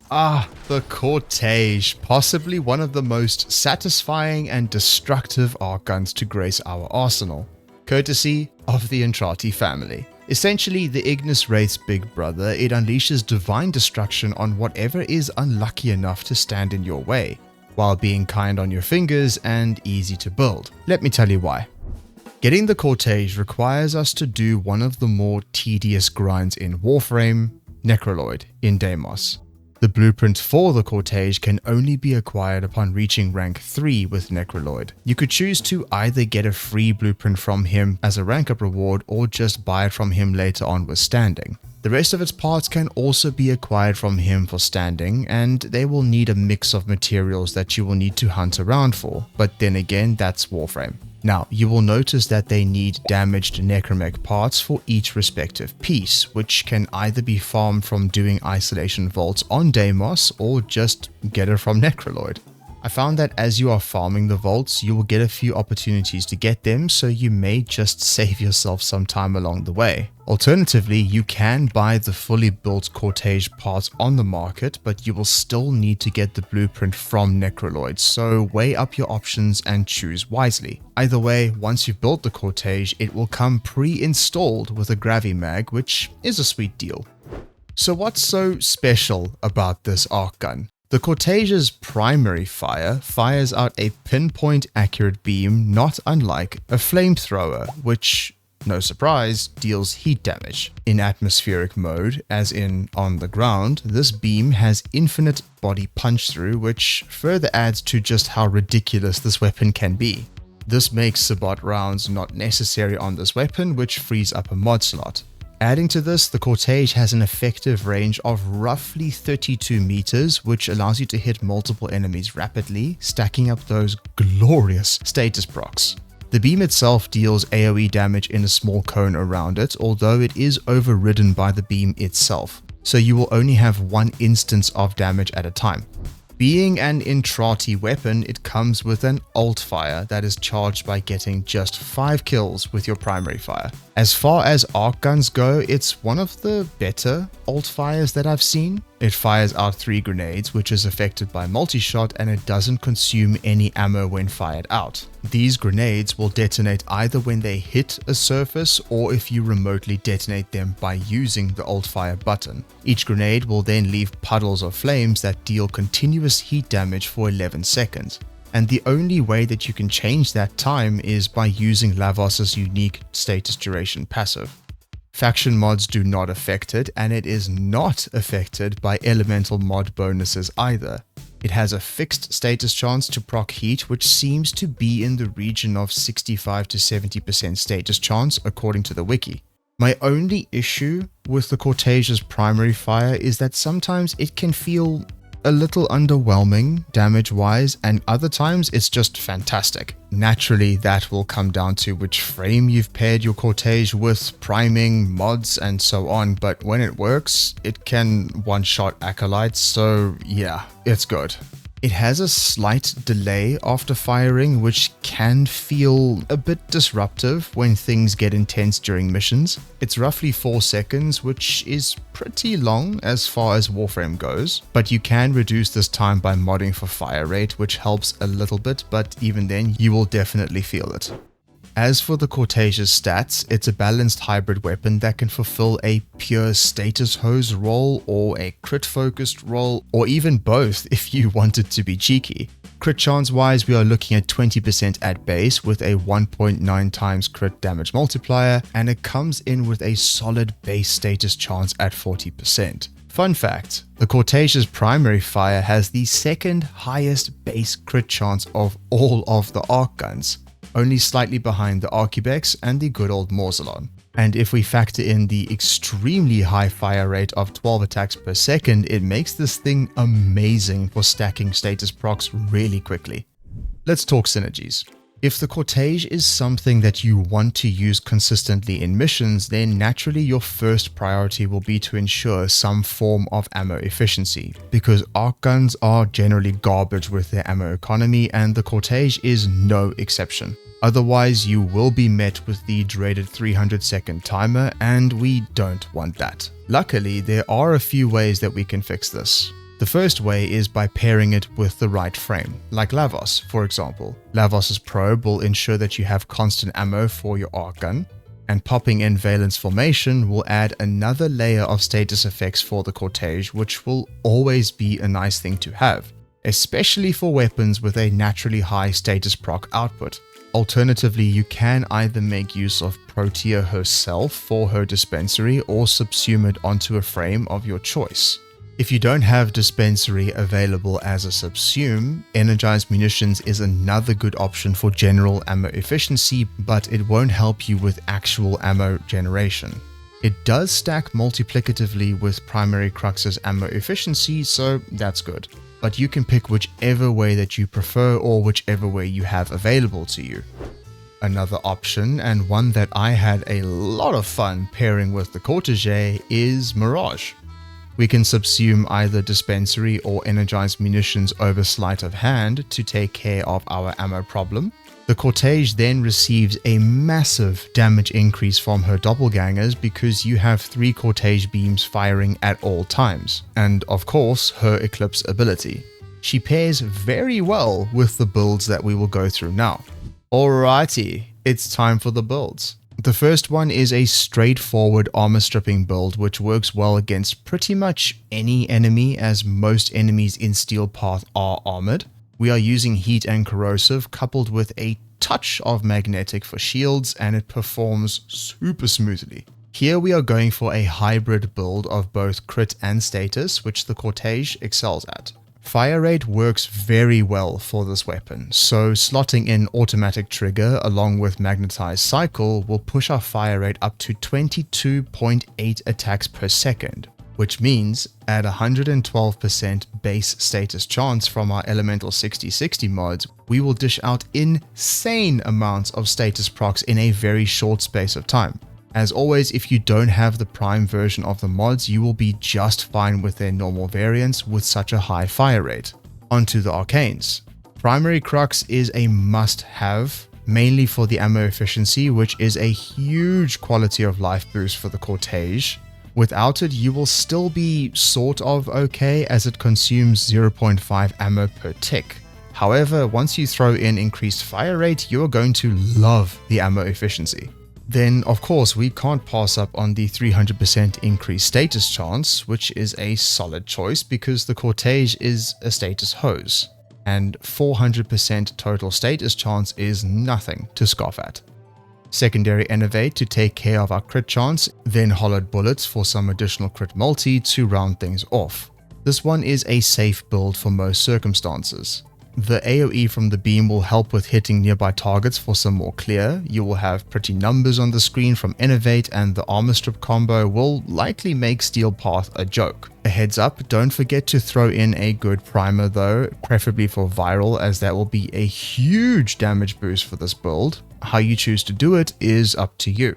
The Cortege, possibly one of the most satisfying and destructive archguns to grace our arsenal, courtesy of the Entrati family. Essentially, the Ignis Wraith's big brother, it unleashes divine destruction on whatever is unlucky enough to stand in your way, while being kind on your fingers and easy to build. Let me tell you why. Getting the Cortege requires us to do one of the more tedious grinds in Warframe, Necroloid in Deimos. The blueprint for the Cortege can only be acquired upon reaching rank 3 with Necroloid. You could choose to either get a free blueprint from him as a rank up reward or just buy it from him later on with standing. The rest of its parts can also be acquired from him for standing, and they will need a mix of materials that you will need to hunt around for, but then again, that's Warframe. Now, you will notice that they need damaged necromech parts for each respective piece, which can either be farmed from doing isolation vaults on Deimos or just get it from Necroloid. I found that as you are farming the vaults, you will get a few opportunities to get them, so you may just save yourself some time along the way. Alternatively, you can buy the fully built Cortege parts on the market, but you will still need to get the blueprint from Necroloid, so weigh up your options and choose wisely. Either way, once you've built the Cortege, it will come pre-installed with a gravimag, which is a sweet deal. So what's so special about this archgun? The Cortege's primary fire fires out a pinpoint accurate beam not unlike a flamethrower, which, no surprise, deals heat damage. In atmospheric mode, as in on the ground, this beam has infinite body punch through, which further adds to just how ridiculous this weapon can be. This makes Sabot rounds not necessary on this weapon, which frees up a mod slot. Adding to this, the Cortege has an effective range of roughly 32 meters, which allows you to hit multiple enemies rapidly, stacking up those glorious status procs. The beam itself deals AoE damage in a small cone around it, although it is overridden by the beam itself, so you will only have one instance of damage at a time. Being an Entrati weapon, it comes with an alt fire that is charged by getting just 5 kills with your primary fire. As far as arc guns go, it's one of the better alt fires that I've seen. It fires out 3 grenades, which is affected by multi-shot, and it doesn't consume any ammo when fired out. These grenades will detonate either when they hit a surface or if you remotely detonate them by using the alt fire button. Each grenade will then leave puddles of flames that deal continuous heat damage for 11 seconds. And the only way that you can change that time is by using Lavos's unique status duration passive. Faction mods do not affect it, and it is not affected by elemental mod bonuses either. It has a fixed status chance to proc heat, which seems to be in the region of 65 to 70% status chance according to the wiki. My only issue with the Cortege's primary fire is that sometimes it can feel a little underwhelming damage-wise, and other times it's just fantastic. Naturally, that will come down to which frame you've paired your Cortege with, priming, mods, and so on, but when it works, it can one-shot acolytes, so yeah, it's good. It has a slight delay after firing, which can feel a bit disruptive when things get intense during missions. It's roughly 4 seconds, which is pretty long as far as Warframe goes, but you can reduce this time by modding for fire rate, which helps a little bit, but even then, you will definitely feel it. As for the Cortege's stats, it's a balanced hybrid weapon that can fulfill a pure status hose role or a crit focused role, or even both if you wanted to be cheeky. Crit chance wise, we are looking at 20% at base with a 1.9 times crit damage multiplier, and it comes in with a solid base status chance at 40%. Fun fact, the Cortege's primary fire has the second highest base crit chance of all of the arc guns, only slightly behind the Archibex and the good old Morzelon. And if we factor in the extremely high fire rate of 12 attacks per second, it makes this thing amazing for stacking status procs really quickly. Let's talk synergies. If the Cortege is something that you want to use consistently in missions, then naturally your first priority will be to ensure some form of ammo efficiency, because arc guns are generally garbage with their ammo economy, and the Cortege is no exception. Otherwise, you will be met with the dreaded 300-second timer, and we don't want that. Luckily, there are a few ways that we can fix this. The first way is by pairing it with the right frame, like Lavos, for example. Lavos's probe will ensure that you have constant ammo for your arc gun, and popping in Valence Formation will add another layer of status effects for the Cortege, which will always be a nice thing to have, especially for weapons with a naturally high status proc output. Alternatively, you can either make use of Protea herself for her dispensary or subsume it onto a frame of your choice. If you don't have dispensary available as a subsume, energized munitions is another good option for general ammo efficiency, but it won't help you with actual ammo generation. It does stack multiplicatively with primary crux's ammo efficiency, so that's good. But you can pick whichever way that you prefer or whichever way you have available to you. Another option, and one that I had a lot of fun pairing with the Cortege, is Mirage. We can subsume either dispensary or energized munitions over sleight of hand to take care of our ammo problem. The Cortege then receives a massive damage increase from her doppelgangers because you have 3 Cortege beams firing at all times, and of course her Eclipse ability. She pairs very well with the builds that we will go through now. Alrighty, it's time for the builds. The first one is a straightforward armor stripping build which works well against pretty much any enemy, as most enemies in Steel Path are armored. We are using heat and corrosive coupled with a touch of magnetic for shields, and it performs super smoothly. Here we are going for a hybrid build of both crit and status, which the Cortege excels at. Fire rate works very well for this weapon, so slotting in automatic trigger along with magnetized cycle will push our fire rate up to 22.8 attacks per second, which means at 112% base status chance from our elemental 60/60 mods, we will dish out insane amounts of status procs in a very short space of time. As always, if you don't have the prime version of the mods, you will be just fine with their normal variants with such a high fire rate. Onto the arcanes. Primary Crux is a must-have, mainly for the ammo efficiency, which is a huge quality of life boost for the Cortege. Without it, you will still be sort of okay, as it consumes 0.5 ammo per tick. However, once you throw in increased fire rate, you are going to love the ammo efficiency. Then, of course, we can't pass up on the 300% increased status chance, which is a solid choice because the Cortege is a status hose, and 400% total status chance is nothing to scoff at. Secondary Innovate to take care of our crit chance, then Hollowed Bullets for some additional crit multi to round things off. This one is a safe build for most circumstances. The AoE from the beam will help with hitting nearby targets for some more clear. You will have pretty numbers on the screen from Innovate, and the armor strip combo will likely make Steel Path a joke. A heads up, don't forget to throw in a good primer though, preferably for viral, as that will be a huge damage boost for this build. How you choose to do it is up to you.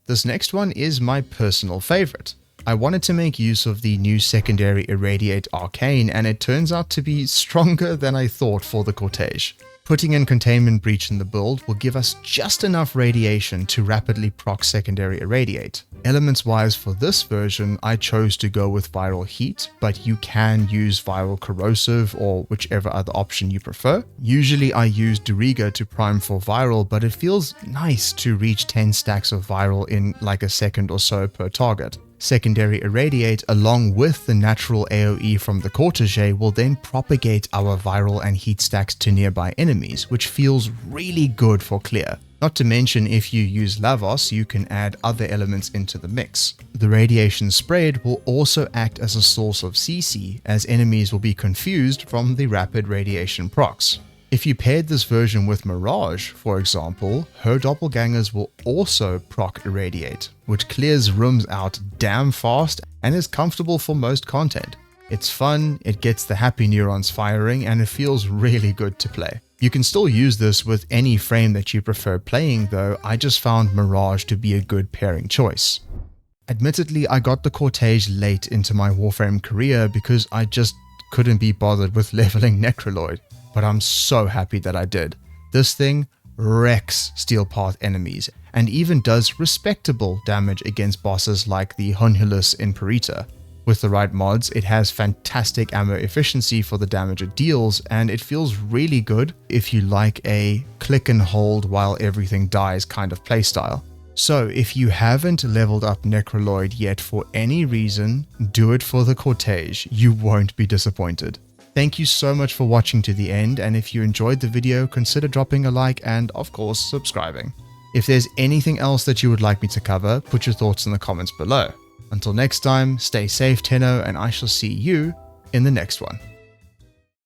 This next one is my personal favorite. I wanted to make use of the new secondary Irradiate Arcane, and it turns out to be stronger than I thought for the Cortege. Putting in Containment Breach in the build will give us just enough radiation to rapidly proc secondary Irradiate. Elements wise for this version, I chose to go with Viral Heat, but you can use Viral Corrosive or whichever other option you prefer. Usually I use Duriga to prime for Viral, but it feels nice to reach 10 stacks of Viral in like a second or so per target. Secondary Irradiate along with the natural AoE from the Cortege will then propagate our viral and heat stacks to nearby enemies, which feels really good for clear. Not to mention, if you use Lavos, you can add other elements into the mix. The radiation spread will also act as a source of CC, as enemies will be confused from the rapid radiation procs. If you paired this version with Mirage, for example, her doppelgangers will also proc Irradiate, which clears rooms out damn fast and is comfortable for most content. It's fun, it gets the happy neurons firing, and it feels really good to play. You can still use this with any frame that you prefer playing though. I just found Mirage to be a good pairing choice. Admittedly, I got the Cortege late into my Warframe career because I just couldn't be bothered with leveling Necroloid. But I'm so happy that I did. This thing wrecks Steel Path enemies, and even does respectable damage against bosses like the Honhulus in Perita. With the right mods, it has fantastic ammo efficiency for the damage it deals, and it feels really good if you like a click and hold while everything dies kind of playstyle. So if you haven't leveled up Necroloid yet for any reason, do it for the Cortege. You won't be disappointed. Thank you so much for watching to the end, and if you enjoyed the video, consider dropping a like and, of course, subscribing. If there's anything else that you would like me to cover, put your thoughts in the comments below. Until next time, stay safe, Tenno, and I shall see you in the next one.